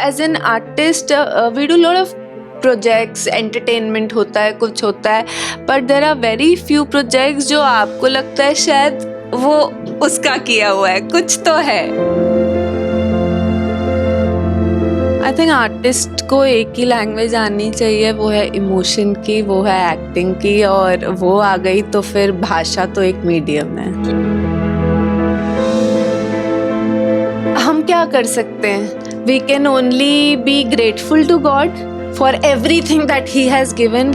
As an artist we do lot of projects, entertainment होता है, कुछ होता है, but there are very few projects जो आपको लगता है शायद वो उसका किया हुआ है, कुछ तो है। आई थिंक आर्टिस्ट को एक ही लैंग्वेज आनी चाहिए, वो है इमोशन की, वो है एक्टिंग की, और वो आ गई तो फिर भाषा तो एक मीडियम है। हम क्या कर सकते हैं? We can only be grateful to God for everything that he has given.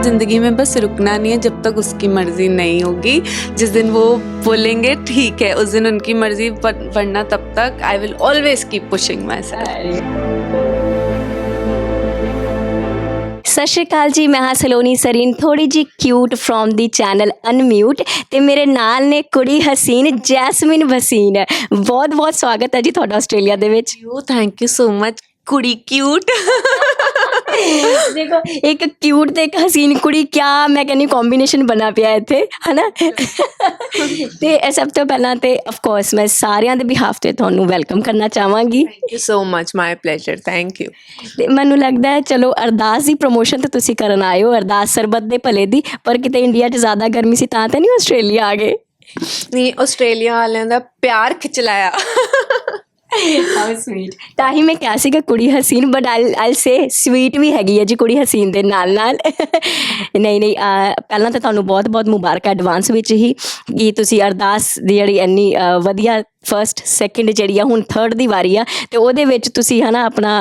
ज़िंदगी में बस रुकना नहीं है जब तक उसकी मर्ज़ी नहीं होगी। जिस दिन वो बोलेंगे ठीक है, उस दिन उनकी मर्ज़ी, वरना तब तक I will always keep pushing myself. Sat Sri Akal ji, मैं हाँ सलोनी सरीन, थोड़ी जी cute from the channel Unmute, ते मेरे नाल ने कुड़ी हसीन जैस्मिन भसीन। बहुत बहुत स्वागत है जी ਤੁਹਾਡਾ ਆਸਟ੍ਰੇਲੀਆ ਦੇ ਵਿੱਚ। थैंक यू सो मच कुड़ी क्यूट। देखो एक क्यूट ਤੇ ਇੱਕ ਹਸੀਨ ਕੁੜੀ, ਕਿਆ ਮੈਂ ਕਹਿੰਦੀ ਕੰਬੀਨੇਸ਼ਨ ਬਣਾ ਪਿਆ ਇੱਥੇ, ਹਨਾ। ਤੇ ਸਭ ਤੋਂ ਪਹਿਲਾਂ ਤੇ ਆਫ ਕੋਰਸ ਮੈਂ ਸਾਰਿਆਂ ਦੇ ਬਿਹਾਫ ਤੇ ਤੁਹਾਨੂੰ ਵੈਲਕਮ ਕਰਨਾ ਚਾਹਾਂਗੀ। Thank you so much, my pleasure, thank you. ਤੇ ਮੈਨੂੰ ਲੱਗਦਾ ਹੈ ਚਲੋ ਅਰਦਾਸ ਦੀ ਪ੍ਰਮੋਸ਼ਨ ਤਾਂ ਤੁਸੀਂ ਕਰਨ ਆਏ ਹੋ, ਅਰਦਾਸ ਸਰਬਤ ਦੇ ਭਲੇ ਦੀ, ਪਰ ਕਿਤੇ ਇੰਡੀਆ 'ਚ ਜ਼ਿਆਦਾ ਗਰਮੀ ਸੀ ਤਾਂ ਨਹੀਂ ਆਸਟ੍ਰੇਲੀਆ ਆ ਗਏ? ਨਹੀਂ, ਆਸਟ੍ਰੇਲੀਆ ਵਾਲਿਆਂ ਦਾ ਪਿਆਰ ਖਿੱਚ ਲਾਇਆ। How sweet. ਤਾਂ ਹੀ ਮੈਂ ਕਿਹਾ ਸੀਗਾ ਕੁੜੀ ਹਸੀਨ, ਬਟ ਆਈਲ ਸੇ ਸਵੀਟ ਵੀ ਹੈਗੀ ਹੈ ਜੀ ਕੁੜੀ ਹਸੀਨ ਦੇ ਨਾਲ ਨਾਲ। ਨਹੀਂ ਪਹਿਲਾਂ ਤਾਂ ਤੁਹਾਨੂੰ ਬਹੁਤ ਬਹੁਤ ਮੁਬਾਰਕ ਐਡਵਾਂਸ ਵਿੱਚ ਹੀ ਕਿ ਤੁਸੀਂ ਅਰਦਾਸ ਦੀ ਜਿਹੜੀ ਇੰਨੀ ਵਧੀਆ ਫਸਟ ਸੈਕਿੰਡ ਜਿਹੜੀ ਆ ਹੁਣ ਥਰਡ ਦੀ ਵਾਰੀ ਆ, ਅਤੇ ਉਹਦੇ ਵਿੱਚ ਤੁਸੀਂ ਹੈ ਨਾ ਆਪਣਾ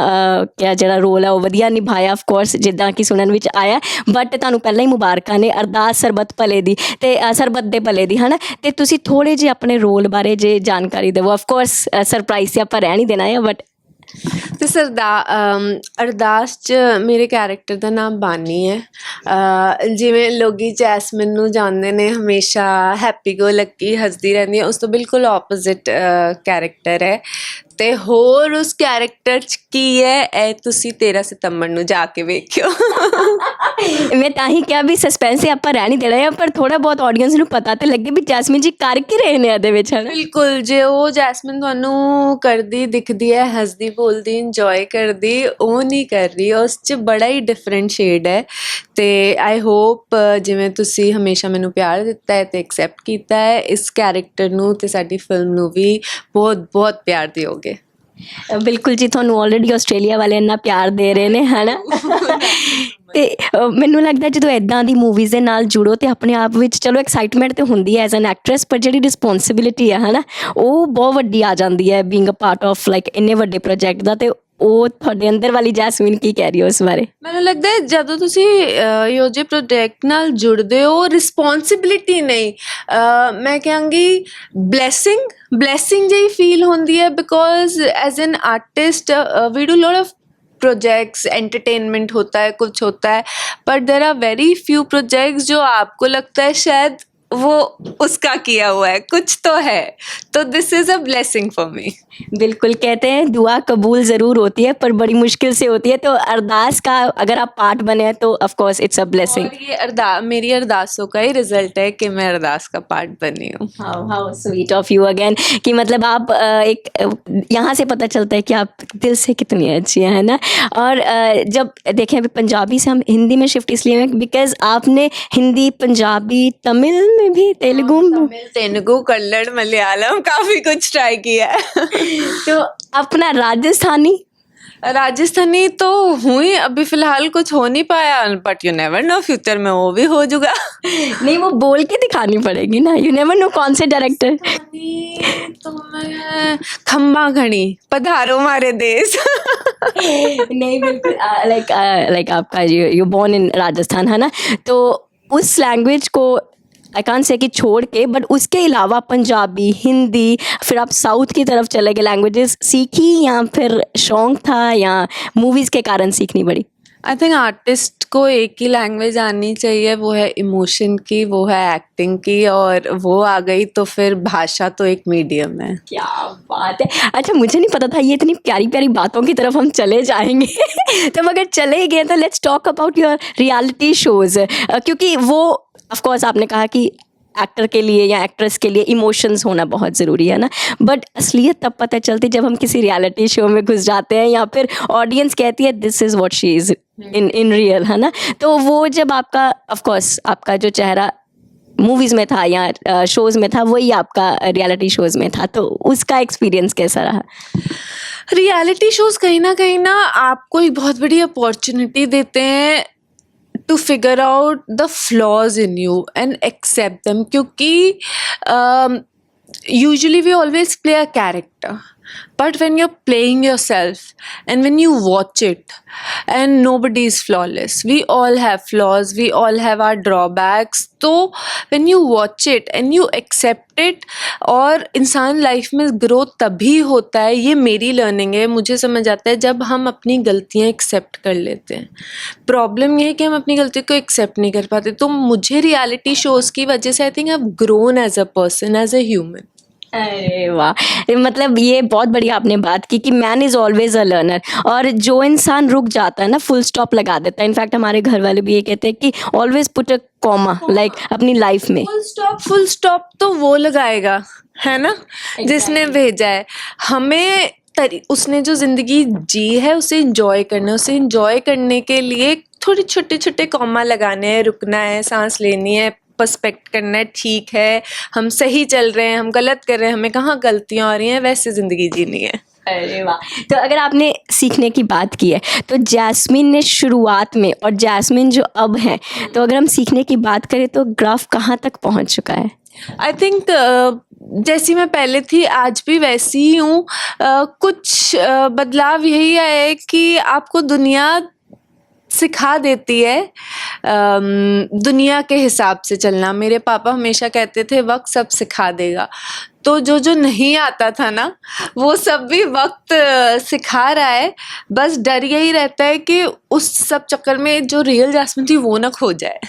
ਕਿਆ ਜਿਹੜਾ ਰੋਲ ਆ ਉਹ ਵਧੀਆ ਨਿਭਾਇਆ ਆਫ ਕੋਰਸ, ਜਿੱਦਾਂ ਕਿ ਸੁਣਨ ਵਿੱਚ ਆਇਆ। ਬਟ ਤੁਹਾਨੂੰ ਪਹਿਲਾਂ ਹੀ ਮੁਬਾਰਕਾਂ ਨੇ ਅਰਦਾਸ ਸਰਬਤ ਭਲੇ ਦੀ ਅਤੇ ਸਰਬਤ ਦੇ ਭਲੇ ਦੀ, ਹੈ ਨਾ। ਅਤੇ ਤੁਸੀਂ ਥੋੜ੍ਹੇ ਜਿਹੇ ਆਪਣੇ ਰੋਲ ਬਾਰੇ ਜੇ ਜਾਣਕਾਰੀ ਦੇਵੋ। ਆਫ ਕੋਰਸ ਸਰਪ੍ਰਾਈਜ਼ 'ਤੇ ਆਪਾਂ ਰਹਿ ਨਹੀਂ ਦੇਣਾ ਆ, ਬਟ ਤੇ ਅਰਦਾਸ 'ਚ ਮੇਰੇ ਕੈਰੈਕਟਰ ਦਾ ਨਾਮ ਬਾਨੀ ਹੈ। ਜਿਵੇਂ ਲੋਕੀ ਜੈਸਮਿਨ ਨੂੰ ਜਾਣਦੇ ਨੇ, ਹਮੇਸ਼ਾ ਹੈਪੀ ਗੋ ਲੱਕੀ, ਹੱਸਦੀ ਰਹਿੰਦੀ ਹੈ, ਉਸ ਤੋਂ ਬਿਲਕੁਲ ਆਪੋਜ਼ਿਟ ਕੈਰੈਕਟਰ ਹੈ। ਅਤੇ ਹੋਰ ਉਸ ਕੈਰੈਕਟਰ 'ਚ ਕੀ ਹੈ, ਇਹ ਤੁਸੀਂ 13 ਸਤੰਬਰ ਨੂੰ ਜਾ ਕੇ ਵੇਖਿਓ। ਮੈਂ ਤਾਂ ਹੀ ਕਿਹਾ ਵੀ ਸਸਪੈਂਸ ਆਪਾਂ ਰਹਿ ਨਹੀਂ ਦੇਣਾ ਆ, ਪਰ ਥੋੜ੍ਹਾ ਬਹੁਤ ਆਡੀਅנס ਨੂੰ ਪਤਾ ਤਾਂ ਲੱਗੇ ਵੀ ਜੈਸਮਿਨ ਜੀ ਕਰ ਕੀ ਰਹੇ ਨੇ ਇਹਦੇ ਵਿੱਚ, ਹੈ ਨਾ। ਬਿਲਕੁਲ, ਜੇ ਉਹ ਜੈਸਮਿਨ ਤੁਹਾਨੂੰ ਕਰਦੀ ਦਿਖਦੀ ਹੈ, ਹੱਸਦੀ ਬੋਲਦੀ, ਇੰਜੋਏ ਕਰਦੀ, ਉਹ ਨਹੀਂ ਕਰ ਰਹੀ, ਉਸ 'ਚ ਬੜਾ ਹੀ ਡਿਫਰੈਂਟ ਸ਼ੇਡ ਹੈ। ਅਤੇ ਆਈ ਹੋਪ ਜਿਵੇਂ ਤੁਸੀਂ ਹਮੇਸ਼ਾ ਮੈਨੂੰ ਪਿਆਰ ਦਿੱਤਾ ਹੈ ਅਤੇ ਐਕਸੈਪਟ ਕੀਤਾ ਹੈ, ਇਸ ਕੈਰੈਕਟਰ ਨੂੰ ਅਤੇ ਸਾਡੀ ਫਿਲਮ ਨੂੰ ਵੀ ਬਹੁਤ ਬਹੁਤ ਪਿਆਰ ਦਿਓਗੇ। ਬਿਲਕੁਲ ਜੀ, ਤੁਹਾਨੂੰ ਆਲਰੇਡੀ ਆਸਟ੍ਰੇਲੀਆ ਵਾਲੇ ਇੰਨਾ ਪਿਆਰ ਦੇ ਰਹੇ ਨੇ, ਹੈ ਨਾ। ਅਤੇ ਮੈਨੂੰ ਲੱਗਦਾ ਜਦੋਂ ਇੱਦਾਂ ਦੀ ਮੂਵੀਜ਼ ਦੇ ਨਾਲ ਜੁੜੋ ਤਾਂ ਆਪਣੇ ਆਪ ਵਿੱਚ ਚਲੋ ਐਕਸਾਈਟਮੈਂਟ ਤਾਂ ਹੁੰਦੀ ਹੈ ਐਜ਼ ਐਨ ਐਕਟਰੈਸ, ਪਰ ਜਿਹੜੀ ਰਿਸਪੋਂਸੀਬਿਲਿਟੀ ਹੈ ਨਾ, ਉਹ ਬਹੁਤ ਵੱਡੀ ਆ ਜਾਂਦੀ ਹੈ being a part of like ਇੰਨੇ ਵੱਡੇ ਪ੍ਰੋਜੈਕਟ ਦਾ। ਅਤੇ ਉਹ ਤੁਹਾਡੇ ਅੰਦਰ ਵਾਲੀ ਜੈਸਮੀਨ ਕੀ ਕਹਿ ਰਹੀ ਹੋ ਇਸ ਬਾਰੇ? ਮੈਨੂੰ ਲੱਗਦਾ ਹੈ ਜਦੋਂ ਤੁਸੀਂ ਇਹੋ ਜਿਹੇ ਪ੍ਰੋਜੈਕਟ ਨਾਲ ਜੁੜਦੇ ਹੋ, ਰਿਸਪੋਂਸੀਬਿਲਿਟੀ ਨਹੀਂ, ਮੈਂ ਕਹਾਂਗੀ ਬਲੈਸਿੰਗ ਜਿਹੀ ਫੀਲ ਹੁੰਦੀ ਹੈ। Because as an artist we do lot of projects, entertainment होता है, कुछ होता है, but there are very few projects जो आपको लगता है शायद वो उसका किया हुआ है, कुछ तो है। तो this is a blessing for me. बिल्कुल, कहते हैं दुआ कबूल ज़रूर होती है पर बड़ी मुश्किल से होती है, तो अरदास का अगर आप पार्ट बने हैं तो of course it's a blessing. और ये मेरी अरदासों का ही रिजल्ट है कि मैं अरदास का पार्ट बनी हूँ। How sweet of you again, कि मतलब आप एक यहाँ से पता चलता है कि आप दिल से कितनी अच्छी हैं, है ना। और जब देखें अभी पंजाबी से हम हिंदी में शिफ्ट इसलिए हैं बिकॉज आपने हिंदी, पंजाबी, तमिल में भी, तेलुगु, कन्नड़, मलयालम काफ़ी कुछ ट्राई किया है। तो अपना राजस्थानी तो हुई, अभी फिलहाल कुछ हो नहीं पाया, but you never know, future में वो भी हो जाएगा। नहीं, वो बोल के दिखानी पड़ेगी ना, यू नेवर नो कौन से डायरेक्टर। तो मैं खम्बा घड़ी पधारो मारे देश। नहीं बिल्कुल, लाइक आपका यू बोर्न इन राजस्थान, है ना, तो उस लैंग्वेज को आई कान से कि छोड़ के, बट उसके अलावा पंजाबी, हिंदी, फिर आप साउथ की तरफ चले गए, लैंग्वेजेस सीखी या फिर शौक था या मूवीज़ के कारण सीखनी पड़ी? आई थिंक आर्टिस्ट को एक ही लैंग्वेज आनी चाहिए, वो है इमोशन की, वो है एक्टिंग की, और वो आ गई तो फिर भाषा तो एक मीडियम है। क्या बात है। अच्छा, मुझे नहीं पता था ये इतनी प्यारी प्यारी बातों की तरफ हम चले जाएंगे। तो अगर चले गए तो let's talk about your reality shows, क्योंकि वो ऑफ कोर्स आपने कहा कि एक्टर के लिए या एक्ट्रेस के लिए इमोशंस होना बहुत ज़रूरी है ना, बट असलियत तब पता चलती जब हम किसी रियलिटी शो में घुस जाते हैं या फिर ऑडियंस कहती है this is what she is in real, है ना। तो वो जब आपका ऑफ कोर्स आपका जो चेहरा मूवीज़ में था या शोज़ में था वही आपका रियलिटी शोज़ में था, तो उसका एक्सपीरियंस कैसा रहा? रियलिटी शोज कहीं ना आपको एक बहुत बड़ी अपॉर्चुनिटी देते हैं to figure out the flaws in you and accept them, क्योंकि usually we always play a character, but when you're playing yourself and when you watch it, and nobody is flawless, we all have flaws, we all have our drawbacks, तो when you watch it and you accept it, और इंसान life में grow तभी होता है, ये मेरी learning है, मुझे समझ आता है जब हम अपनी गलतियाँ एक्सेप्ट कर लेते हैं। प्रॉब्लम ये है कि हम अपनी गलती को एक्सेप्ट नहीं कर पाते, तो मुझे रियलिटी शोज़ की वजह से I think I have grown as a person, as a human. अरे वाह, मतलब ये बहुत बढ़िया आपने बात की कि man is always a learner, और जो इंसान रुक जाता है ना फुल स्टॉप लगा देता है। इनफैक्ट हमारे घर वाले भी ये कहते हैं कि always put a comma like अपनी लाइफ में। फुल स्टॉप तो वो लगाएगा, है ना, जिसने भेजा है हमें। उसने जो ज़िंदगी जी है उसे इंजॉय करना है, उसे इंजॉय करने के लिए थोड़े छोटे छोटे कॉमा लगाने हैं, रुकना है, सांस लेनी है, पर्सपेक्ट करना है, ठीक है हम सही चल रहे हैं, हम गलत कर रहे हैं, हमें कहाँ गलतियाँ हो रही हैं, वैसे ज़िंदगी जीनी है। अरे वाह, तो अगर आपने सीखने की बात की है तो जैस्मिन ने शुरुआत में और जैस्मिन जो अब है, तो अगर हम सीखने की बात करें तो ग्राफ कहाँ तक पहुँच चुका है? आई थिंक जैसी मैं पहले थी आज भी वैसी ही हूँ। कुछ बदलाव यही आया है कि आपको दुनिया सिखा देती है दुनिया के हिसाब से चलना। मेरे पापा हमेशा कहते थे वक्त सब सिखा देगा, तो जो नहीं आता था ना वो सब भी वक्त सिखा रहा है। बस डर यही रहता है कि उस सब चक्कर में जो रियल जैस्मिन थी वो ना खो जाए।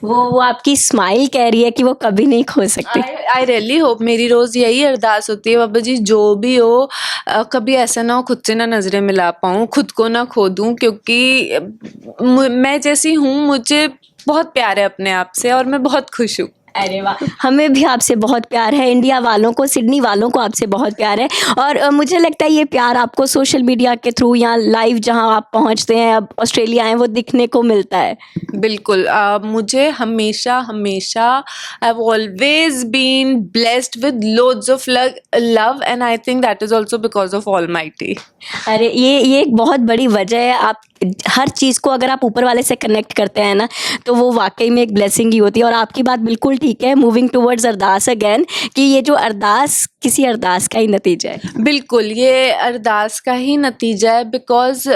वो आपकी स्माइल कह रही है कि वो कभी नहीं खो सकती। आई रियली होप, मेरी रोज़ यही अरदास होती है बाबा जी जो भी हो कभी ऐसा ना हो खुद से ना नज़रें मिला पाऊँ, खुद को ना खो दूँ, क्योंकि मैं जैसी हूँ मुझे बहुत प्यार है अपने आप से और मैं बहुत खुश हूँ। अरे वाह, हमें भी आपसे बहुत प्यार है, इंडिया वालों को, सिडनी वालों को आपसे बहुत प्यार है। और मुझे लगता है ये प्यार आपको सोशल मीडिया के थ्रू या लाइव जहां आप पहुंचते हैं, अब ऑस्ट्रेलिया आए, वो दिखने को मिलता है। बिल्कुल, मुझे हमेशा I have always been blessed with loads of love and I think that is also because of almighty. अरे ये एक बहुत बड़ी वजह है। आप हर चीज़ को अगर आप ऊपर वाले से कनेक्ट करते हैं ना तो वो वाकई में एक ब्लेसिंग ही होती है। और आपकी बात बिल्कुल ठीक है, मूविंग टूवर्ड्स अरदास अगेन, कि ये जो अरदास किसी अरदास का ही नतीजा है। बिल्कुल, ये अरदास का ही नतीजा है, बिकॉज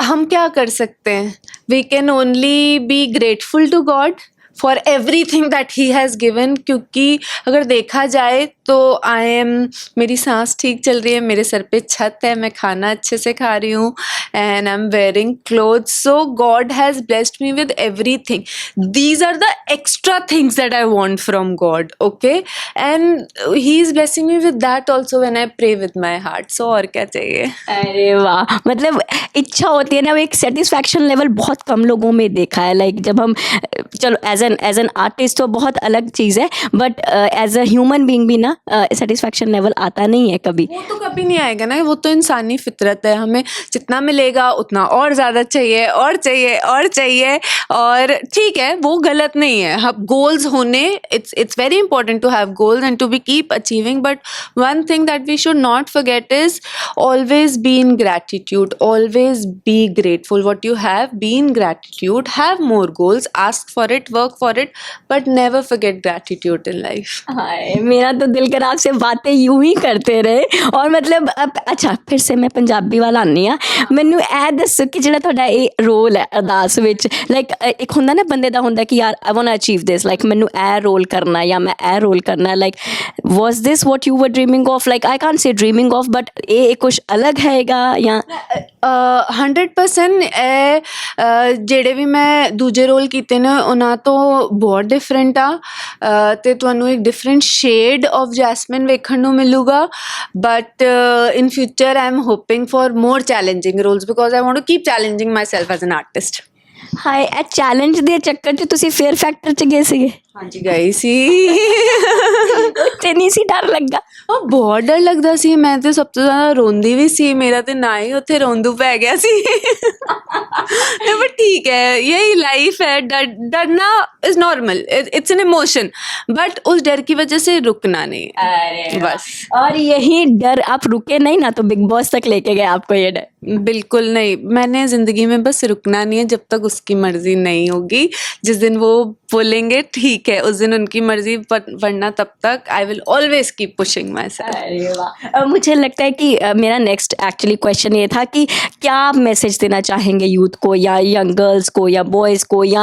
हम क्या कर सकते हैं, we can only be grateful to God for everything that he has given. क्योंकि अगर देखा जाए तो मेरी सांस ठीक चल रही है, मेरे सर पे छत है, मैं खाना अच्छे से खा रही हूँ and I am wearing clothes, so God has blessed me with everything. These are the extra things that I want from God, okay, and he is blessing me with that also when I pray with my heart. So और क्या चाहिए। अरे वाह, मतलब इच्छा होती है ना, वो एक सेटिस्फैक्शन लेवल बहुत कम लोगों में देखा है। लाइक जब हम, चलो एज एन आर्टिस्ट तो बहुत अलग चीज़ है, but as a human being भी ना सेटिस्फैक्शन लेवल आता नहीं है कभी। वो तो कभी नहीं आएगा ना, वो तो इंसानी फितरत है, हमें जितना मिलेगा उतना और ज़्यादा चाहिए और चाहिए और चाहिए। और ठीक है, वो गलत नहीं है, हम गोल्स होने, it's very important to have goals and to be keep achieving, but one thing that we should not forget is always be in gratitude, always be grateful what you have, be in gratitude, have more goals, ask for it, work for it, but never forget gratitude in life. Hi, मेरा तो दिल कर आपसे बातें यूं ही करते रहे। और मतलब अब अच्छा, फिर से मैं पंजाबी वाला आनी आ, मैनू ਇਹ ਦੱਸੋ कि ਜਿਹੜਾ ਤੁਹਾਡਾ ਇਹ ਰੋਲ ਹੈ ਅਰਦਾਸ ਵਿੱਚ, ਲਾਈਕ ਇੱਕ ਹੁੰਦਾ ਨਾ ਬੰਦੇ ਦਾ ਹੁੰਦਾ ਕਿ ਯਾਰ I want to achieve this, like ਮੈਨੂੰ ਇਹ ਰੋਲ ਕਰਨਾ ਜਾਂ ਮੈਂ ਇਹ ਰੋਲ ਕਰਨਾ, like was this what you were dreaming of, like I can't say dreaming of, but ਇਹ ਕੁਝ ਅਲੱਗ ਹੈਗਾ ਜਾਂ 100% ਜਿਹੜੇ ਵੀ ਮੈਂ ਦੂਜੇ ਰੋਲ ਕੀਤੇ ਨੇ ਉਹਨਾਂ ਤੋਂ ਬਹੁਤ ਡਿਫਰੈਂਟ ਆ, ਤੇ ਤੁਹਾਨੂੰ ਇੱਕ ਡਿਫਰੈਂਟ ਸ਼ੇਡ ਆਫ ਜੈਸਮਿਨ ਵੇਖਣ ਨੂੰ ਮਿਲੂਗਾ। But in future I am hoping for more challenging roles because I want to keep challenging myself as an artist. ਹਾਏ, ਇਹ ਚੈਲੰਜ ਦੇ ਚੱਕਰ 'ਚ ਤੁਸੀਂ ਫੇਅਰ ਫੈਕਟਰ 'ਚ ਗਏ ਸੀਗੇ? ਹਾਂਜੀ ਗਈ ਸੀ। ਤੇ ਨਹੀਂ ਸੀ ਡਰ ਲੱਗਾ? ਉਹ ਬਹੁਤ ਡਰ ਲੱਗਦਾ ਸੀ, ਮੈਂ ਤੇ ਸਭ ਤੋਂ ਜ਼ਿਆਦਾ ਰੋਂਦੀ ਵੀ ਸੀ, ਮੇਰਾ ਤੇ ਨਾ ਹੀ ਉੱਥੇ ਰੋਂਦੂ ਪੈ ਗਿਆ ਸੀ। नहीं बट ठीक है, यही लाइफ है, डरना is normal, it's an emotion, but उस डर की वजह से रुकना नहीं है। अरे बस और यही डर आप रुके नहीं ना तो बिग बॉस तक लेके गए आपको ये डर? बिल्कुल नहीं, मैंने ज़िंदगी में बस रुकना नहीं है जब तक उसकी मर्ज़ी नहीं होगी। जिस दिन वो बोलेंगे ठीक है, उस दिन उनकी मर्ज़ी, वरना तब तक I will always keep pushing my self. अरे वाह। मुझे लगता है कि मेरा नेक्स्ट एक्चुअली क्वेश्चन ये था कि क्या आप मैसेज देना चाहेंगे यूथ को या यंग गर्ल्स को या बॉयज़ को या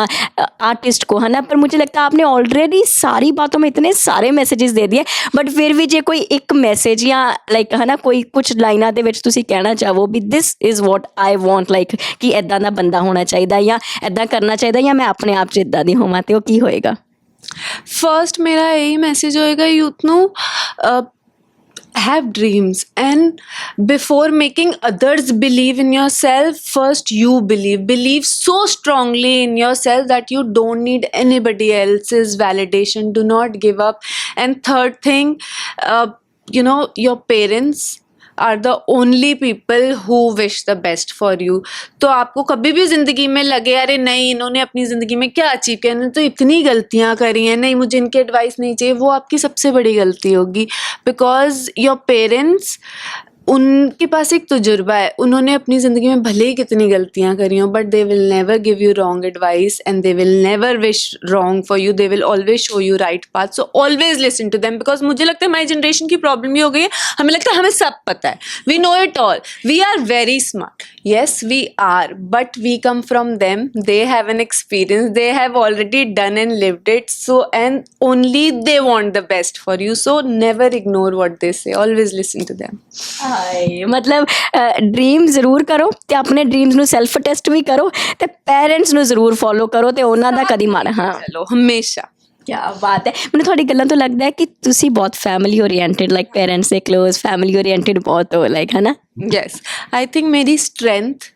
आर्टिस्ट को, है ना? पर मुझे लगता है आपने ऑलरेडी सारी बातों में इतने सारे मैसेजेस दे दिए, बट फिर भी जे कोई एक मैसेज या लाइक है ना कोई कुछ लाइना ਦੇ ਵਿੱਚ ਤੁਸੀਂ ਕਹਿਣਾ ਚਾਹੋ ਵੀ this is what I want, like ਕਿ ਇੱਦਾਂ ਦਾ ਬੰਦਾ ਹੋਣਾ ਚਾਹੀਦਾ ਜਾਂ ਇੱਦਾਂ ਕਰਨਾ ਚਾਹੀਦਾ ਜਾਂ ਮੈਂ ਆਪਣੇ ਆਪ 'ਚ ਇੱਦਾਂ ਦੀ ਹੋਵਾਂ, ਤੇ ਉਹ ਕੀ ਹੋਏਗਾ? फर्स्ट मेरा यही मैसेज होएगा यूथ ਨੂੰ, have dreams, and before making others believe in yourself, first you believe so strongly in yourself that you don't need anybody else's validation. Do not give up. And third thing, your parents are the only people who wish the best for you. तो आपको कभी भी ज़िंदगी में लगे अरे नहीं इन्होंने अपनी ज़िंदगी में क्या अचीव किया, इन्होंने तो इतनी गलतियाँ करी हैं, नहीं मुझे इनकी एडवाइस नहीं चाहिए, वो आपकी सबसे बड़ी गलती होगी। बिकॉज योर पेरेंट्स, उनके पास एक तजुर्बा है, उन्होंने अपनी ज़िंदगी में भले ही कितनी गलतियाँ करी हों, but they will never give you wrong advice and they will never wish wrong for you, they will always show you right path. So always listen to them, because मुझे लगता है हमारी जनरेशन की प्रॉब्लम ये हो गई है, हमें लगता है हमें सब पता है, we know it all, we are very smart, yes we are, but we come from them, they have an experience, they have already done and lived it, so and only they want the best for you, so never ignore what they say, always listen to them। ਹਾਏ, ਮਤਲਬ dream ਜ਼ਰੂਰ ਕਰੋ ਤੇ ਆਪਣੇ dreams ਨੂੰ self test ਵੀ ਕਰੋ ਤੇ parents ਨੂੰ ਜ਼ਰੂਰ ਫੋਲੋ ਕਰੋ ਤੇ ਉਹਨਾਂ ਦਾ ਕਦੀ ਮਾੜਾ, ਹਾਂ चलो हमेशा। ਕੀ ਬਾਤ ਹੈ। ਮੈਨੂੰ ਤੁਹਾਡੀ ਗੱਲਾਂ ਤੋਂ ਲੱਗਦਾ ਹੈ ਕਿ ਤੁਸੀਂ ਬਹੁਤ ਫੈਮਿਲੀ ਓਰੀਐਂਟਡ, ਲਾਈਕ ਪੈਰੈਂਟਸ ਦੇ ਕਲੋਜ਼, ਫੈਮਿਲੀ ਓਰੀਐਂਟਡ ਬਹੁਤ ਹੋ, ਲਾਈਕ ਹੈ ਨਾ? yes I think मेरी strength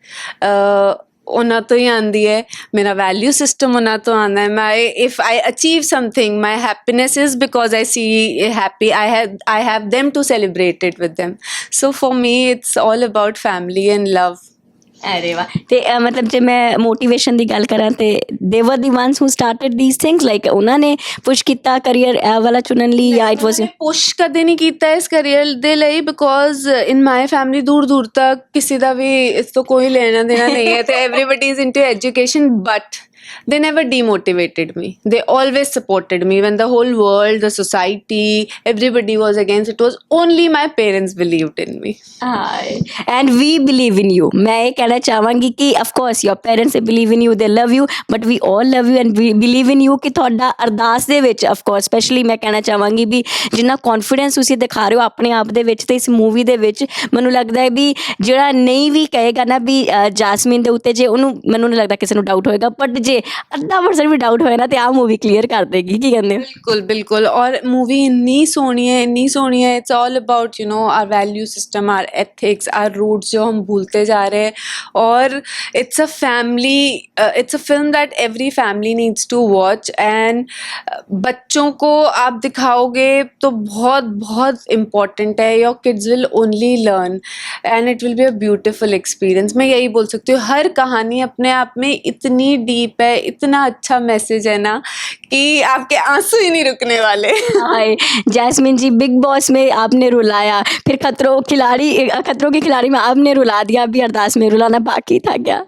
ਉਹਨਾਂ ਤੋਂ ਹੀ ਆਉਂਦੀ ਹੈ, ਮੇਰਾ ਵੈਲਿਊ ਸਿਸਟਮ ਉਹਨਾਂ ਤੋਂ ਆਉਂਦਾ ਹੈ। ਮੈਂ if I achieve something, my happiness is because I C happy, I have them to celebrate it with them, so for me it's all about family and love। ਅਰੇ ਵਾਹ। ਤੇ ਮਤਲਬ ਜੇ ਮੈਂ ਮੋਟੀਵੇਸ਼ਨ ਦੀ ਗੱਲ ਕਰਾਂ ਤੇ ਦੇ ਵਰ ਦੀ ones who started these things, like ਉਹਨਾਂ ਨੇ ਪੁਸ਼ ਕੀਤਾ ਕਰੀਅਰ ਇਹ ਵਾਲਾ ਚੁਣਨ ਲਈ ਜਾਂ ਇਟ ਵਾਸ? ਪੁਸ਼ ਕਦੇ ਨਹੀਂ ਕੀਤਾ ਇਸ ਕਰੀਅਰ ਦੇ ਲਈ, ਬਿਕੋਜ਼ ਇਨ ਮਾਈ ਫੈਮਿਲੀ ਦੂਰ ਦੂਰ ਤੱਕ ਕਿਸੇ ਦਾ ਵੀ ਇਸ ਤੋਂ ਕੋਈ ਲੈਣਾ ਦੇਣਾ ਨਹੀਂ ਹੈ, ਤੇ everybody is into education, but they never demotivated me, they always supported me when the whole world, the society, everybody was against, it was only my parents believed in me। and we believe in you। मैं ये कहना चाहांगी कि of course your parents believe in you, they love you, but we all love you and we believe in you ਕਿ ਤੁਹਾਡਾ ਅਰਦਾਸ ਦੇ ਵਿੱਚ of course specially ਮੈਂ ਕਹਿਣਾ ਚਾਹਾਂਗੀ ਵੀ ਜਿੰਨਾ ਕੌਨਫੀਡੈਂਸ ਤੁਸੀਂ ਦਿਖਾ ਰਹੇ ਹੋ ਆਪਣੇ ਆਪ ਦੇ ਵਿੱਚ ਤੇ ਇਸ ਮੂਵੀ ਦੇ ਵਿੱਚ, ਮੈਨੂੰ ਲੱਗਦਾ ਹੈ ਵੀ ਜਿਹੜਾ ਨਹੀਂ ਵੀ ਕਹੇਗਾ ਨਾ ਵੀ ਜਾਸਮੀਨ ਦੇ ਉੱਤੇ, ਜੇ ਉਹਨੂੰ ਮੈਨੂੰ ਨਹੀਂ ਲੱਗਦਾ ਕਿਸੇ ਨੂੰ ਡਾਊਟ ਹੋਏਗਾ, ਬਟ ਜੇ 80% ਵੀ ਡਾਊਟ ਹੋਇਆ ਨਾ ਤੇ ਆਹ ਮੂਵੀ ਕਲੀਅਰ ਕਰ ਦੇਗੀ। ਕੀ ਕਹਿੰਦੇ ਹੋ? बिल्कुल बिल्कुल, और मूवी इतनी सोहनी है, it's all about our value system, our ethics, our roots जो हम भूलते जा रहे हैं, और it's a film that every family needs to watch, and बच्चों को आप दिखाओगे तो बहुत बहुत इम्पॉर्टेंट है, your kids will only learn and it will be a beautiful experience. मैं यही बोल सकती हूँ, हर कहानी अपने आप में इतनी डीप है, इतना अच्छा मैसेज है ना कि आपके आंसू ही नहीं रुकने वाले। हाय जैस्मिन जी, बिग बॉस में आपने रुलाया, फिर खतरों की खिलाड़ी में आपने रुला दिया, अभी अरदास में रुलाना बाकी था क्या?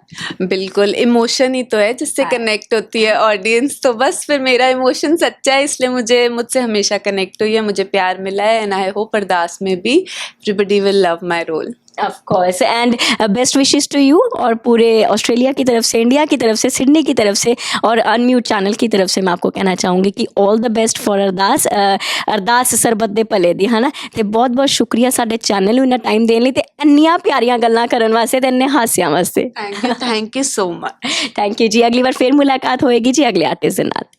बिल्कुल, इमोशन ही तो है जिससे कनेक्ट होती है ऑडियंस, तो बस फिर मेरा इमोशन सच्चा है, इसलिए मुझसे हमेशा कनेक्ट हुई है, मुझे प्यार मिला है, एंड आई होप अरदास में भी everybody will love my role. Of course, and best wishes to you, और पूरे ऑस्ट्रेलिया की तरफ से, इंडिया की तरफ से, सिडनी की तरफ से और अनम्यूट चैनल की तरफ से मैं आपको कहना चाहूँगी कि ऑल द बेस्ट फॉर अरदास सरबत दे भले दी, है ना? तो बहुत बहुत शुक्रिया साडे चैनल ਨੂੰ ਇੰਨਾ ਟਾਈਮ ਦੇਣ ਲਈ ਤੇ ਇੰਨੀਆਂ ਪਿਆਰੀਆਂ ਗੱਲਾਂ ਕਰਨ ਵਾਸਤੇ ਤੇ ਇੰਨੇ ਹਾਸਿਆਂ ਵਾਸਤੇ। Thank you so much. Thank you ji. अगली बार फिर मुलाकात होएगी जी अगले आर्टिस्ट ਦੇ ਨਾਲ।